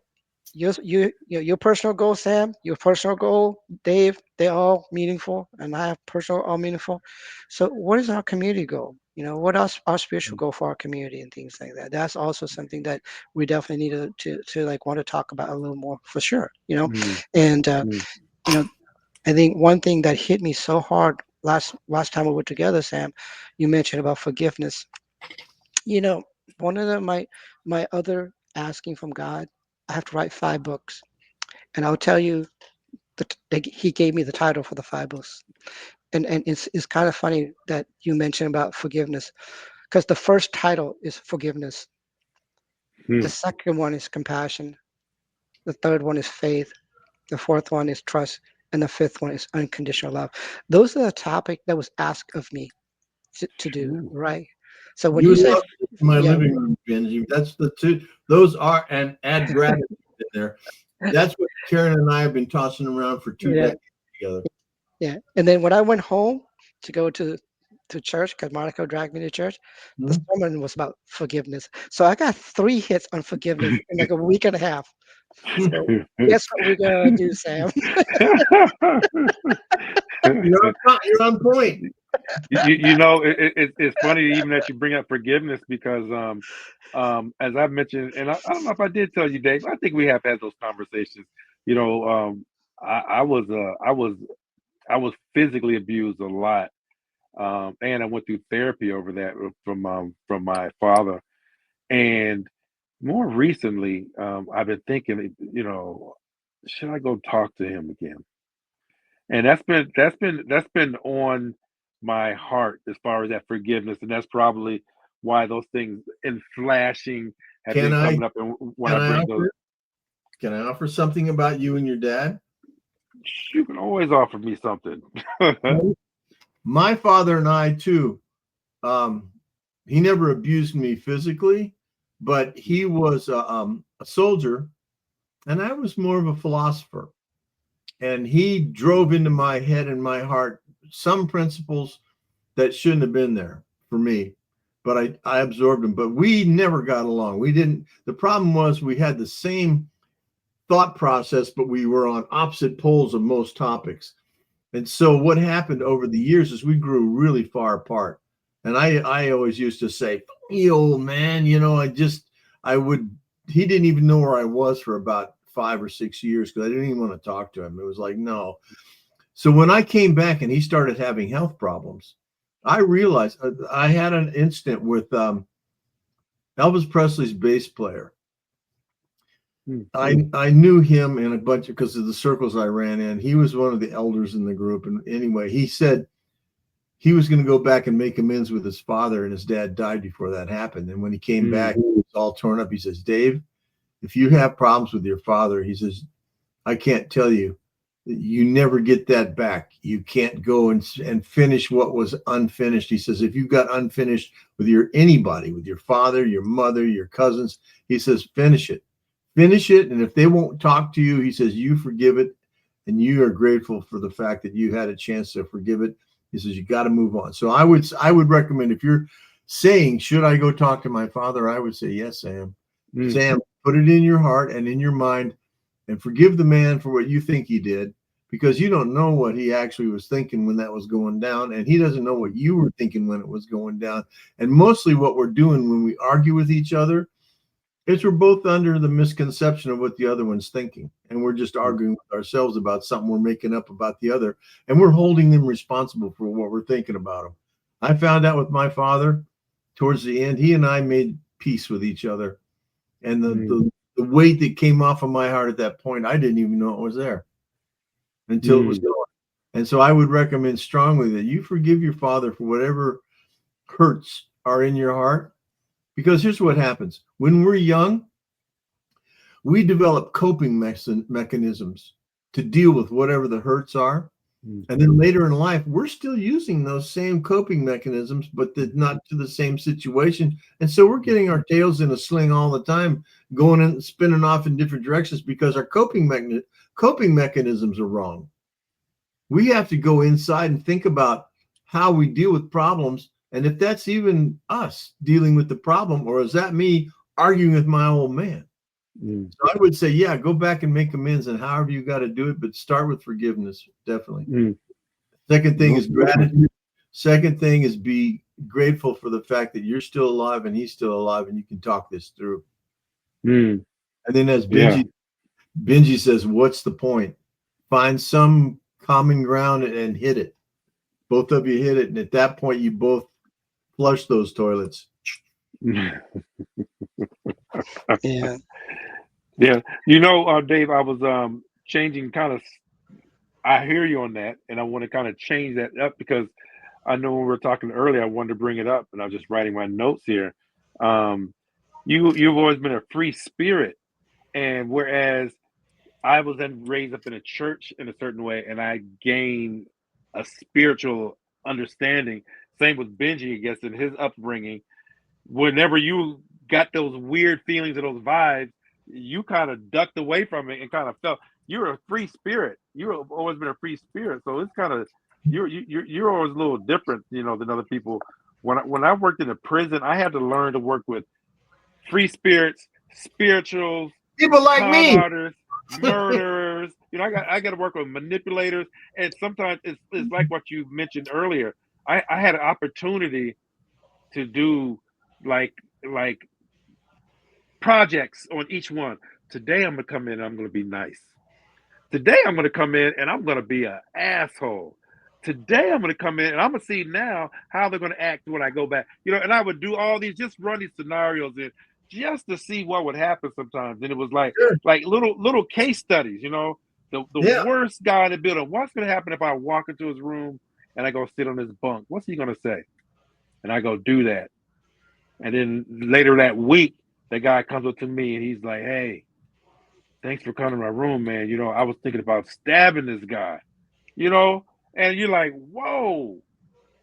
your personal goal, Sam, your personal goal, Dave, they're all meaningful, and I have personal all meaningful. So what is our community goal? What else our spiritual goal for our community and things like that? That's also something that we definitely need to like want to talk about a little more for sure. mm, And mm, you know I think one thing that hit me so hard last time we were together, Sam, you mentioned about forgiveness. You know, one of my other asking from God, I have to write 5 books, and I'll tell you that He gave me the title for the 5 books, and it's kind of funny that you mentioned about forgiveness, because the first title is forgiveness, the mm. second one is compassion, the third one is faith, the fourth one is trust, and the fifth one is unconditional love. Those are the topic that was asked of me to do, Ooh. right? So when You you would say, love to see my yeah, living room, Benji. That's the two. Those are, and add gratitude in there. That's what Karen and I have been tossing around for 2 decades yeah, together. yeah. And then when I went home to go to church, because Monica dragged me to church, the Hmm? sermon was about forgiveness. So I got 3 hits on forgiveness in like a week and a half. So guess what we're gonna do, Sam? You're on point. You know, it's funny even that you bring up forgiveness because as I've mentioned, and I don't know if I did tell you, Dave. I think we have had those conversations. You know, I was physically abused a lot, and I went through therapy over that from my father. And more recently, I've been thinking, you know, should I go talk to him again? And that's been on my heart as far as that forgiveness, and that's probably why those things in flashing have Can been I coming up. And when can I I bring those, offer can I offer something about you and your dad? you can always offer me something. My father and I too. Um, he never abused me physically, but he was a soldier, and I was more of a philosopher. And he drove into my head and my heart some principles that shouldn't have been there for me, but I absorbed them. But we never got along. We didn't. The problem was we had the same thought process, but we were on opposite poles of most topics. And so what happened over the years is we grew really far apart. And I always used to say, you old man, you know, I would, he didn't even know where I was for about 5 or 6 years because I didn't even want to talk to him. It was like, no. So when I came back and he started having health problems, I realized I had an incident with Elvis Presley's bass player. I knew him in a bunch because of the circles I ran in. He was one of the elders in the group. And anyway, he said he was going to go back and make amends with his father, and his dad died before that happened. And when he came back, he was all torn up. He says, Dave, if you have problems with your father, he says, I can't tell you. You never get that back. You can't go and finish what was unfinished. He says, if you've got unfinished with anybody, with your father, your mother, your cousins, he says, finish it. Finish it. And if they won't talk to you, he says, you forgive it. And you are grateful for the fact that you had a chance to forgive it. He says, you got to move on. So I would recommend, if you're saying, should I go talk to my father? I would say, yes, Sam. Sam, put it in your heart and in your mind and forgive the man for what you think he did, because you don't know what he actually was thinking when that was going down. And he doesn't know what you were thinking when it was going down. And mostly what we're doing when we argue with each other is we're both under the misconception of what the other one's thinking. And we're just arguing with ourselves about something we're making up about the other. And we're holding them responsible for what we're thinking about them. I found out with my father towards the end, he and I made peace with each other. And the weight that came off of my heart at that point, I didn't even know it was there until it was gone. And so I would recommend strongly that you forgive your father for whatever hurts are in your heart. Because here's what happens. When we're young, we develop coping mechanisms to deal with whatever the hurts are. And then later in life, we're still using those same coping mechanisms, but not to the same situation. And so we're getting our tails in a sling all the time, going and spinning off in different directions because our coping mechanisms are wrong. We have to go inside and think about how we deal with problems. And if that's even us dealing with the problem, or is that me arguing with my old man? So I would say, yeah, go back and make amends, and however you got to do it, but start with forgiveness, definitely. Second thing is gratitude. Second thing is be grateful for the fact that you're still alive and he's still alive, and you can talk this through. And then as Benji says, what's the point? Find some common ground and hit it. Both of you hit it, and at that point, you both flush those toilets. Yeah. Yeah. You know, Dave, I was changing kind of, I hear you on that, and I want to kind of change that up because I know when we were talking earlier, I wanted to bring it up, and I was just writing my notes here. You've always been a free spirit, and whereas I was then raised up in a church in a certain way, and I gained a spiritual understanding. Same with Benji, I guess, in his upbringing. Whenever you got those weird feelings and those vibes, you kind of ducked away from it and kind of felt you're a free spirit. You've always been a free spirit, so it's kind of you're always a little different, you know, than other people. When I worked in a prison, I had to learn to work with free spirits, spirituals, people like me, artists, murderers. You know, I got to work with manipulators, and sometimes it's like what you mentioned earlier. I had an opportunity to do like like projects on each one. Today I'm gonna come in and I'm gonna be nice. Today I'm gonna come in and I'm gonna be an asshole. Today I'm gonna come in and I'm gonna see now how they're gonna act when I go back. And I would do all these, just run these scenarios in just to see what would happen sometimes. And it was Sure. like little case studies, the Yeah. worst guy in the building. What's gonna happen if I walk into his room and I go sit on his bunk? What's he gonna say? And I go do that. And then later that week, the guy comes up to me and he's like, "Hey, thanks for coming to my room, man. I was thinking about stabbing this guy, you know, and you're like, whoa,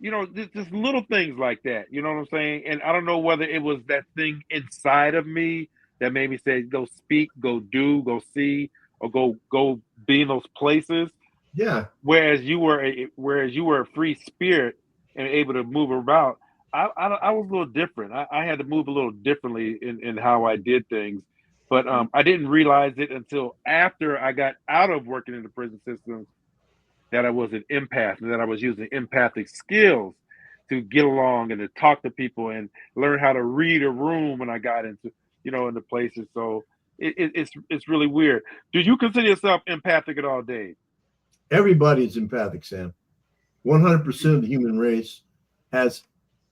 just little things like that. You know what I'm saying? And I don't know whether it was that thing inside of me that made me say, go speak, go do, go see, or go be in those places. Yeah. Whereas you were a free spirit and able to move about. I was a little different. I had to move a little differently in how I did things, but I didn't realize it until after I got out of working in the prison system that I was an empath and that I was using empathic skills to get along and to talk to people and learn how to read a room when I got into places. So it's really weird. Do you consider yourself empathic at all, Dave? Everybody's empathic, Sam. 100% of the human race has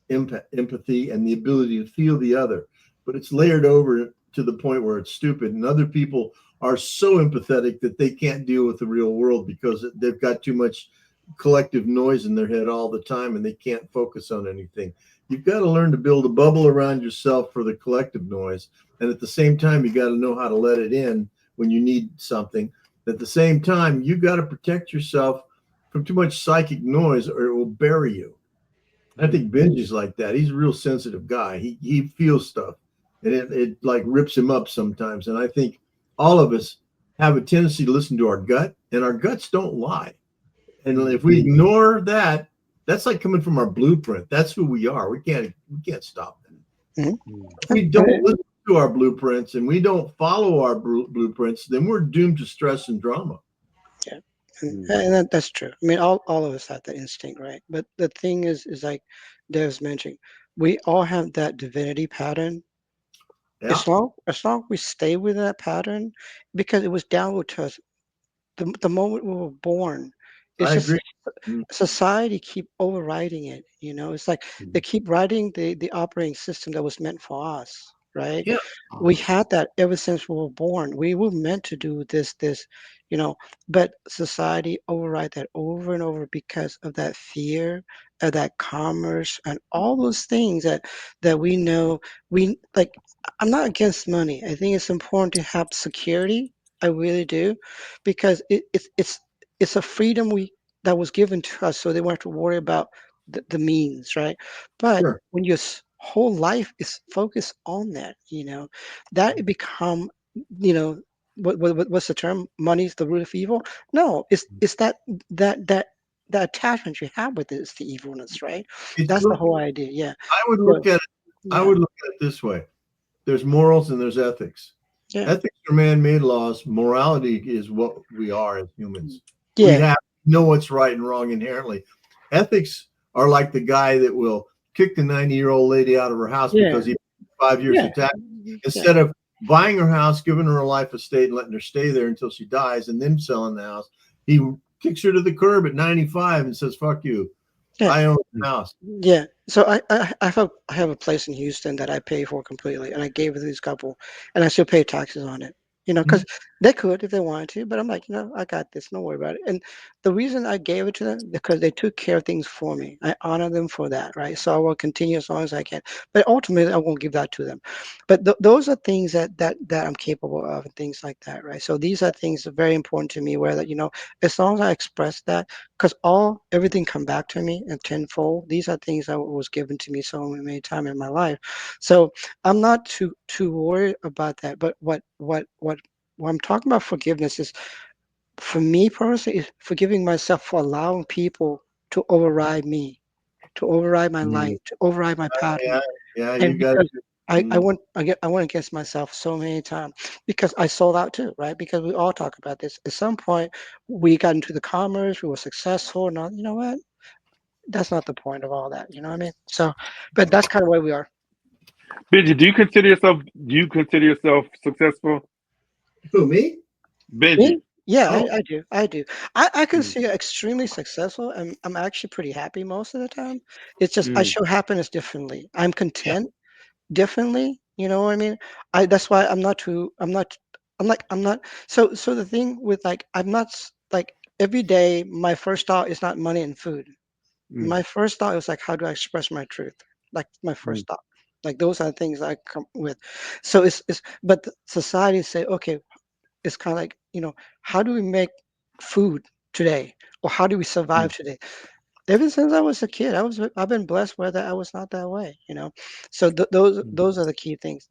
empathy and the ability to feel the other, but it's layered over to the point where it's stupid. And other people are so empathetic that they can't deal with the real world because they've got too much collective noise in their head all the time and they can't focus on anything. You've got to learn to build a bubble around yourself for the collective noise. And at the same time, you got to know how to let it in when you need something. At the same time, you got to protect yourself from too much psychic noise or it will bury you. I think Benji's like that. He's a real sensitive guy. He feels stuff and it like rips him up sometimes. And I think all of us have a tendency to listen to our gut, and our guts don't lie. And if we ignore that, that's like coming from our blueprint. That's who we are. We can't stop that. Mm-hmm. If we don't listen to our blueprints and we don't follow our blueprints, then we're doomed to stress and drama. Yeah. And that's true. I mean, all of us have that instinct, right? But the thing is like Dev's mentioning, we all have that divinity pattern. Yeah. As long we stay with that pattern, because it was downloaded to us the moment we were born. It's I just agree. society keep overriding it. It's like they keep writing the operating system that was meant for us, right? Yeah. We had that ever since we were born. We were meant to do this, but society override that over and over because of that fear, of that commerce, and all those things that we know. We like. I'm not against money. I think it's important to have security. I really do, because it's a freedom that was given to us, so they won't have to worry about the means, right? But Sure. when your whole life is focused on that, that it become, you know, what's the term? Money's the root of evil. No, it's that attachment you have with it is the evilness, right? It's That's the look, whole idea. Yeah. I would So, look at it. I yeah. would look at it this way. There's morals and there's ethics. Yeah. Ethics are man-made laws. Morality is what we are as humans. We Yeah. have to know what's right and wrong inherently. Ethics are like the guy that will kick the 90-year-old lady out of her house Yeah. because he 5 years Yeah. of tax. Yeah. Instead of buying her house, giving her a life estate, and letting her stay there until she dies, and then selling the house, he kicks her to the curb at 95 and says, "Fuck you. Yeah. I own the house." Yeah. So I have a place in Houston that I pay for completely, and I gave it to this couple, and I still pay taxes on it. Because they could if they wanted to, but I'm like, I got this. Don't worry about it. And the reason I gave it to them because they took care of things for me. I honor them for that, right? So I will continue as long as I can. But ultimately, I won't give that to them. But those are things that I'm capable of, and things like that, right? So these are things that are very important to me. Where that as long as I express that, because everything come back to me in tenfold. These are things that was given to me so many times in my life. So I'm not too worried about that. But what I'm talking about forgiveness is, for me personally, is forgiving myself for allowing people to override me, to override my life, to override my pattern. Yeah, yeah, you And got because I it. went against myself so many times because I sold out too, right? Because we all talk about this. At some point, we got into the commerce, we were successful, and all, you know what? that's not the point of all that. You know what I mean? So, but that's kind of where we are. Benji, do you consider yourself successful? Who, me? Me? Benji. Yeah, Oh, I do. I do. I Mm, consider extremely successful, and I'm actually pretty happy most of the time. It's just I mm, show happiness differently. I'm yeah. content differently. You know what I mean? I That's why I'm not too. I'm not. So the thing with like I'm not like every day. My first thought is not money and food. mm, My first thought was like, how do I express my truth? Like my mm, first thought. Like those are the things I come with. So it's but society say, okay, it's kind of like, how do we make food today? Or how do we mm, survive today? Ever since I was a kid, I've been blessed where that I was not that way. So mm, those are the key things.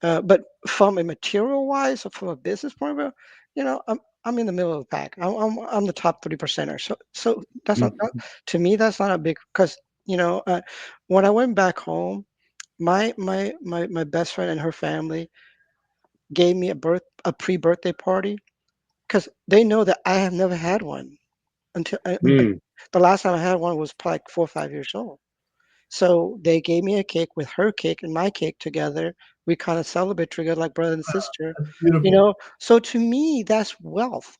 But from a material wise or from a business point of view, I'm in the middle of the pack. I'm the top 3%er. So that's not mm, to me that's not a big because when I went back home, my best friend and her family gave me a pre-birthday party because they know that I have never had one until mm. the last time I had one was probably like 4 or 5 years old. So they gave me a cake with her cake and my cake together. We kind of celebrate together like brother and sister, That's you beautiful. know. So to me, that's wealth.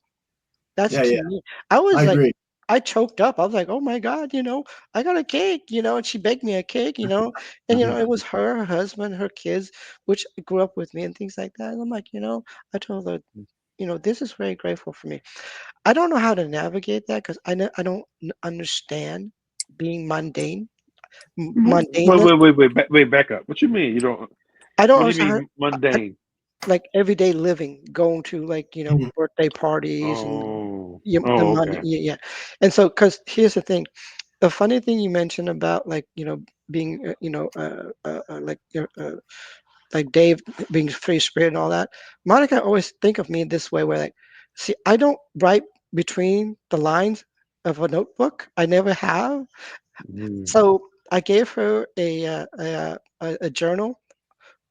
That's Yeah, to yeah. me. I I was like, agree. I choked up. I was like, oh my God, I got a cake, and she baked me a cake, and it was her husband, her kids, which grew up with me and things like that. And I'm like, I told her, this is very grateful for me. I don't know how to navigate that because I don't understand being mundane, Wait, mundaneness. wait, wait, wait, back up. What you mean? You don't? I don't What do you understand mean how, mundane? like everyday living, going to like Mhm. birthday parties and Oh, the oh, money, okay. yeah, yeah. And so, because here's the thing, the funny thing you mentioned about like being like Dave being free spirit and all that. Monica always think of me this way, where like, see, I don't write between the lines of a notebook. I never have. Mm. So I gave her a journal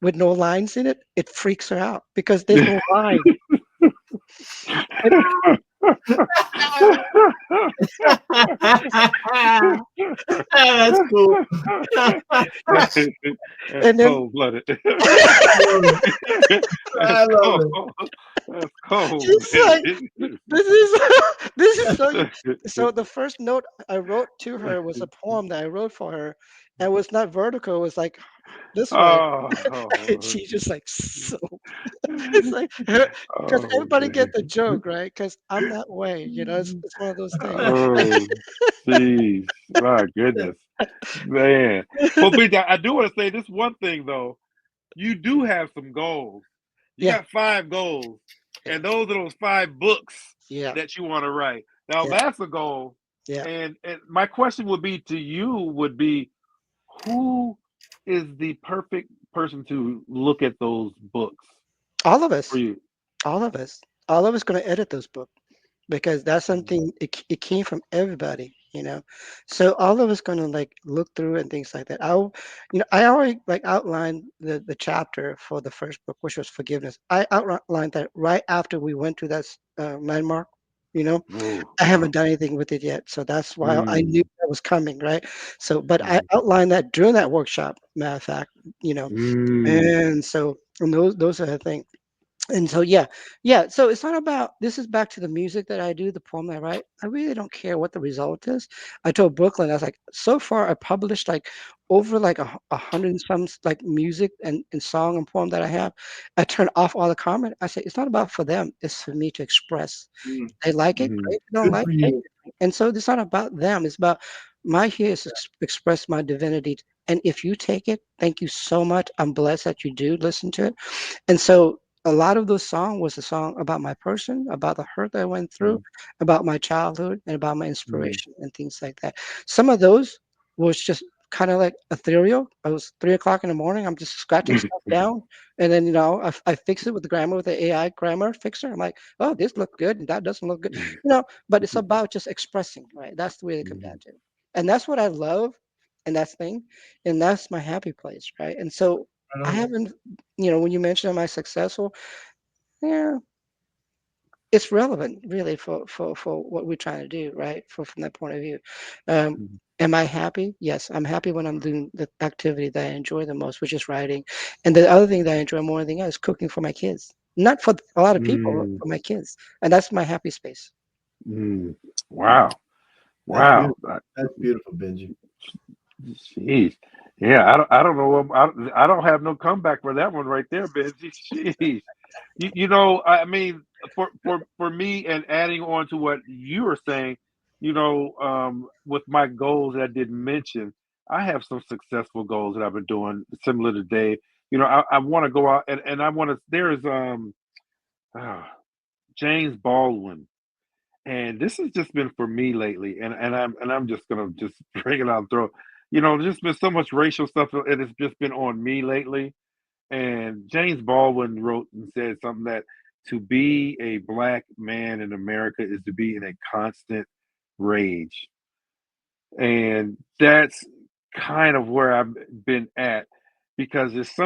with no lines in it. It freaks her out because there's no line. And That's cool. That's and then cold blooded. I love it. That's I love cold. it. That's cold. she's like, this is this is so the first note I wrote to her was a poem that I wrote for her, and it was not vertical. It was like this way. And Oh, she's just like so. It's like because oh, everybody get man. the joke, right? Because I'm that way. It's one of those things. Oh, jeez. My goodness. Man. Well, BJ, I do want to say this one thing, though. You do have some goals. You Yeah, got 5 goals, yeah, and those are those 5 books yeah, that you want to write. Now, yeah, that's a goal. yeah. And my question would be to you would be, who is the perfect person to look at those books All of for us, you? all of us, all of us going to edit those books because that's something it came from everybody. So all of us going to like look through and things like that. I already like outlined the chapter for the first book, which was forgiveness. I outlined that right after we went to that landmark. You know, Oh, I haven't wow. done anything with it yet, so that's why I knew Mm, that was coming, right? So, but I mm, outlined that during that workshop. Matter of fact. mm, And so and those are the things. And so yeah. So it's not about this is back to the music that I do, the poem I write. I really don't care what the result is. I told Brooklyn, I was like, so far I published like over like a hundred and some like music and song and poem that I have. I turned off all the comment. I say it's not about for them, it's for me to express. Mm, They like it, mm, great. They don't good like for it. you. And so it's not about them. It's about my here is to express my divinity. And if you take it, thank you so much. I'm blessed that you do listen to it. And so a lot of those song was a song about my person, about the hurt that I went through, mm, about my childhood, and about my mm, inspiration and things like that. Some of those was just kind of like ethereal. I was 3 o'clock in the morning. I'm just scratching stuff down, and then I fix it with the grammar with the AI grammar fixer. I'm like, oh, this looked good and that doesn't look good, But it's about just expressing, right? That's the way it comes down mm, to, and that's what I love, and that's thing, and that's my happy place, right? And so Right I on. haven't when you mentioned am I successful? Yeah, it's relevant really for what we're trying to do, right? From that point of view. Um, Mhm. am I happy? Yes, I'm happy when I'm doing the activity that I enjoy the most, which is writing. And the other thing that I enjoy more than anything else is cooking for my kids. Not for a lot of people, Mm, for my kids. And that's my happy space. mm. Wow. That's Wow. beautiful. That's beautiful, Benji. Jeez. Yeah, I don't know. I don't have no comeback for that one right there, Benji. Jeez. You know, I mean, for me, and adding on to what you were saying, with my goals that I didn't mention, I have some successful goals that I've been doing similar to Dave. I want to go out, and I want to. There's ah, James Baldwin, and this has just been for me lately, and I'm just gonna just bring it out and throw. There's just been so much racial stuff, and it's just been on me lately. And James Baldwin wrote and said something that to be a black man in America is to be in a constant rage. And that's kind of where I've been at, because it's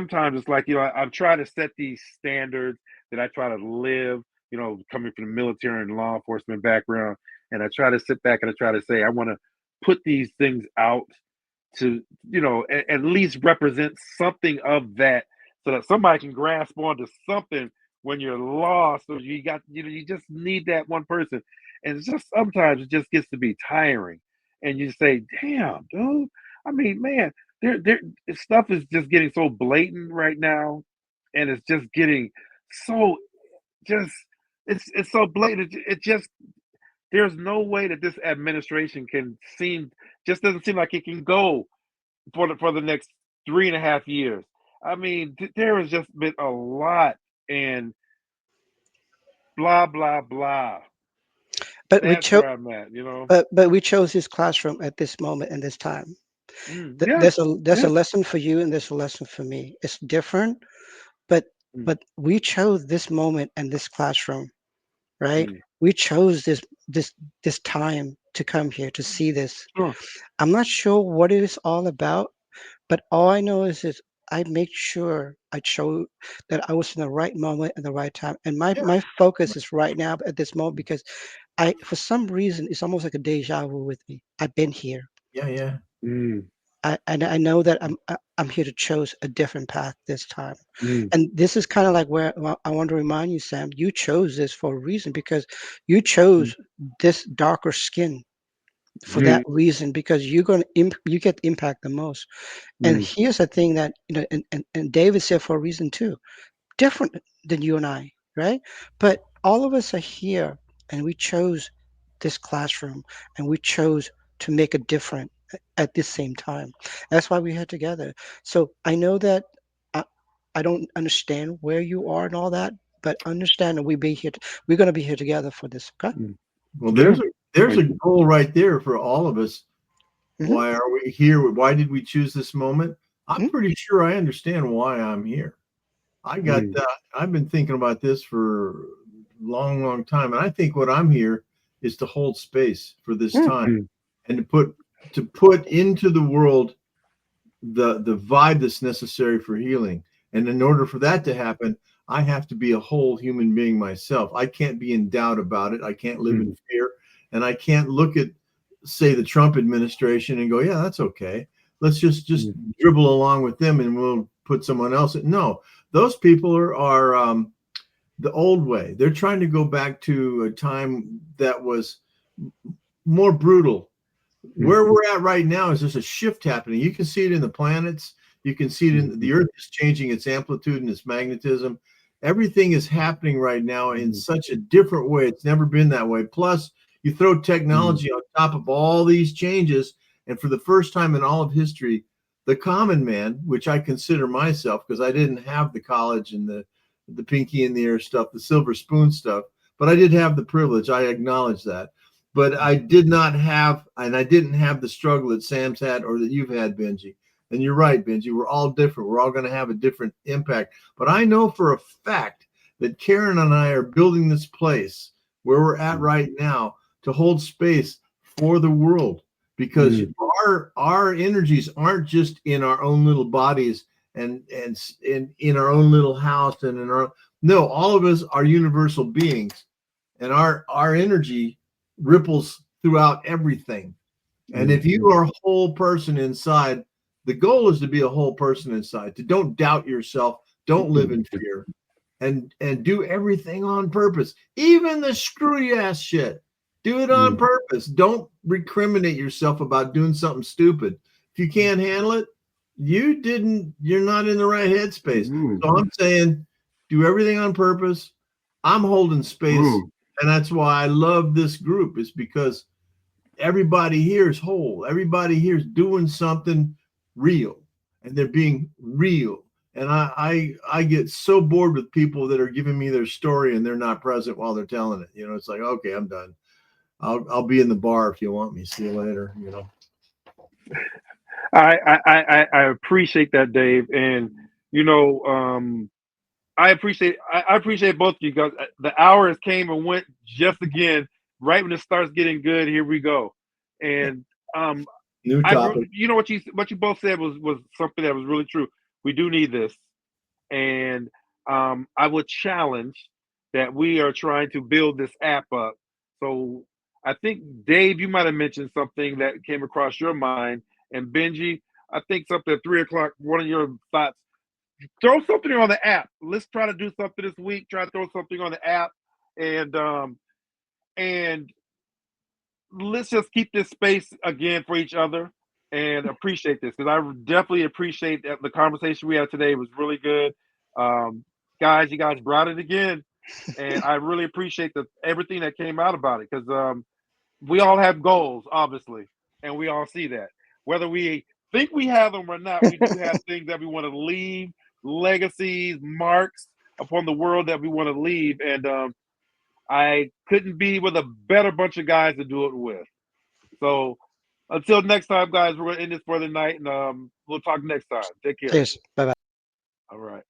like, I'm trying to set these standards that I try to live, coming from the military and law enforcement background. And I try to sit back and I try to say, I want to put these things out to, at least represent something of that, so that somebody can grasp onto something when you're lost, or you just need that one person. And it's just sometimes it just gets to be tiring, and you say, damn, dude, I mean, man, there stuff is just getting so blatant right now, and it's just getting so just it's so blatant. It just There's no way that this administration can seem just doesn't seem like it can go for the next 3.5 years. I mean, there has just been a lot, and blah blah blah. But we That's chose where I'm at. but we chose this classroom at this moment and this time. Yeah, There's a yeah. lesson for you and there's a lesson for me. It's different, but Mm, but we chose this moment and this classroom, right? mm. We chose this this time to come here to see this. Sure. I'm not sure what it is all about, but all I know is I make sure I show that I was in the right moment at the right time. And my Yeah. my focus is right now at this moment because I for some reason it's almost like a deja vu with me. I've been here. Yeah. Yeah. Mm, And I know that I'm here to choose a different path this time. mm, And this is kind of like where I want to remind you, Sam, you chose this for a reason because you chose mm, this darker skin for that mm, reason because you get impact the most. And mm, here's the thing that and David said for a reason too, different than you and I, right? But all of us are here and we chose this classroom and we chose to make a difference at this same time. That's why we're here together. So I know that I, I don't understand where you are and all that, but understand that we're going to be here together for this. Okay. mm. Well, Yeah. there's Thank a you. goal right there for all of us. Hmm. Why are we here? Why did we choose this moment? I'm Hmm. pretty sure I understand why I'm here. I got Mm, I've been thinking about this for a long, long time, and I think what I'm here is to hold space for this Hmm. time mm, and to put into the world the vibe that's necessary for healing. And in order for that to happen, I have to be a whole human being myself. I can't be in doubt about it. I can't live in mm, fear, and I can't look at, say, the Trump administration and go, yeah, that's okay. Let's just mm, dribble along with them, and we'll put someone else. No, those people are the old way. They're trying to go back to a time that was more brutal. mm, Where we're at right now is there's a shift happening. You can see it in the planets. You can see it in mm, the Earth is changing its amplitude and its magnetism. Everything is happening right now in mm, such a different way. It's never been that way. Plus, you throw mm, technology on top of all these changes, and for the first time in all of history, the common man, which I consider myself because I didn't have the college and the pinky in the air stuff, the silver spoon stuff, but I did have the privilege. I acknowledge that, but I did not have, and I didn't have the struggle that Sam's had or that you've had, Benji. And you're right, Benji. We're all different. We're all going to have a different impact. But I know for a fact that Karen and I are building this place where we're at mm, right now to hold space for the world, because mm, our energies aren't just in our own little bodies and in our own little house and in our, no, all of us are universal beings, and our energy ripples throughout everything. And if you are a whole person inside, the goal is to be a whole person inside, to don't doubt yourself, don't live in fear, and do everything on purpose. Even the screwy ass shit. Do it on purpose. Don't recriminate yourself about doing something stupid. If you can't handle it, you're not in the right headspace. So I'm saying do everything on purpose. I'm holding space, and that's why I love this group, is because everybody here is whole. Everybody here is doing something real, and they're being real. And I get so bored with people that are giving me their story and they're not present while they're telling it. You know, it's like, okay, I'm done. I'll be in the bar if you want me. See you later. You know. I appreciate that, Dave, and you know, I appreciate both of you guys. The hours came and went just again. Right when it starts getting good, here we go. And New topic. you know what you both said was something that was really true. We do need this, and I would challenge that we are trying to build this app up. So I think Dave, you might have mentioned something that came across your mind, and Benji, I think something at 3 o'clock. One of your thoughts. Throw something on the app. Let's try to do something this week. Try to throw something on the app, and let's just keep this space again for each other and appreciate this, because I definitely appreciate that the conversation we had today was really good. Guys, you guys brought it again, and I really appreciate everything that came out about it, because we all have goals, obviously, and we all see that. Whether we think we have them or not, we do have things that we want to leave, legacies, marks upon the world that we want to leave. And I couldn't be with a better bunch of guys to do it with. So until next time, guys, we're going to end this for the night, and we'll talk next time. Take care. Cheers. Bye-bye. All right.